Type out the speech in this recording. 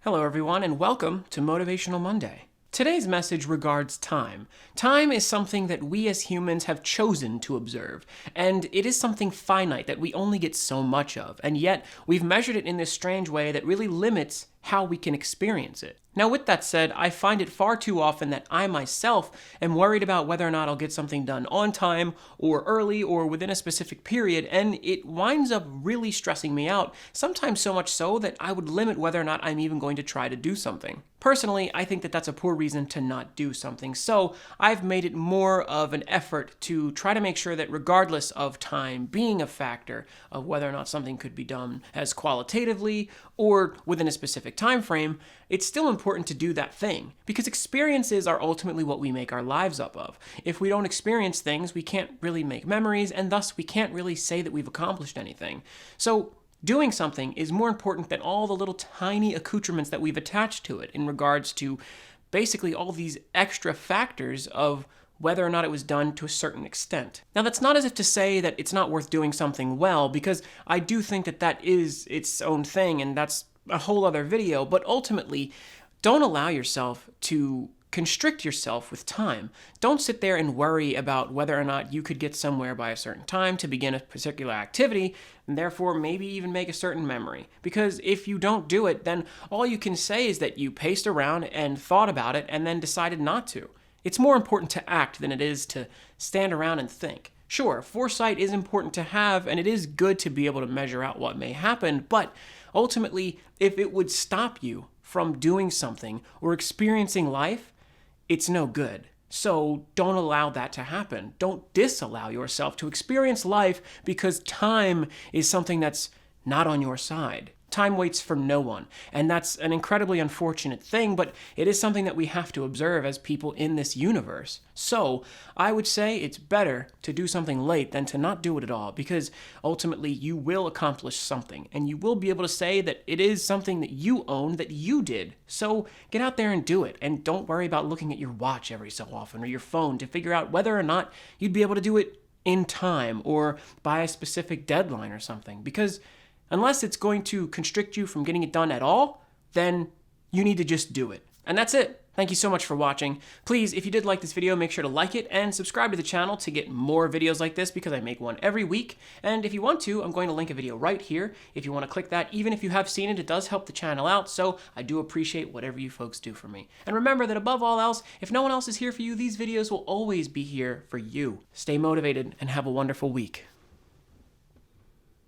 Hello everyone and welcome to Motivational Monday. Today's message regards time. Time is something that we as humans have chosen to observe, and it is something finite that we only get so much of, and yet we've measured it in this strange way that really limits how we can experience it. Now with that said, I find it far too often that I myself am worried about whether or not I'll get something done on time or early or within a specific period, and it winds up really stressing me out, sometimes so much so that I would limit whether or not I'm even going to try to do something. Personally, I think that that's a poor reason to not do something, so I've made it more of an effort to try to make sure that regardless of time being a factor of whether or not something could be done as qualitatively or within a specific time frame, it's still important to do that thing, because experiences are ultimately what we make our lives up of. If we don't experience things, we can't really make memories, and thus we can't really say that we've accomplished anything. So doing something is more important than all the little tiny accoutrements that we've attached to it in regards to basically all these extra factors of whether or not it was done to a certain extent. Now that's not as if to say that it's not worth doing something well, because I do think that that is its own thing, and that's a whole other video, but ultimately, don't allow yourself to constrict yourself with time. Don't sit there and worry about whether or not you could get somewhere by a certain time to begin a particular activity, and therefore maybe even make a certain memory. Because if you don't do it, then all you can say is that you paced around and thought about it and then decided not to. It's more important to act than it is to stand around and think. Sure, foresight is important to have, and it is good to be able to measure out what may happen, but ultimately, if it would stop you from doing something or experiencing life, it's no good. So don't allow that to happen. Don't disallow yourself to experience life because time is something that's not on your side. Time waits for no one, and that's an incredibly unfortunate thing, but it is something that we have to observe as people in this universe. So, I would say it's better to do something late than to not do it at all, because ultimately you will accomplish something, and you will be able to say that it is something that you own, that you did. So, get out there and do it, and don't worry about looking at your watch every so often, or your phone, to figure out whether or not you'd be able to do it in time, or by a specific deadline or something, because unless it's going to constrict you from getting it done at all, then you need to just do it. And that's it. Thank you so much for watching. Please, if you did like this video, make sure to like it and subscribe to the channel to get more videos like this, because I make one every week. And if you want to, I'm going to link a video right here. If you want to click that, even if you have seen it, it does help the channel out. So I do appreciate whatever you folks do for me. And remember that above all else, if no one else is here for you, these videos will always be here for you. Stay motivated and have a wonderful week.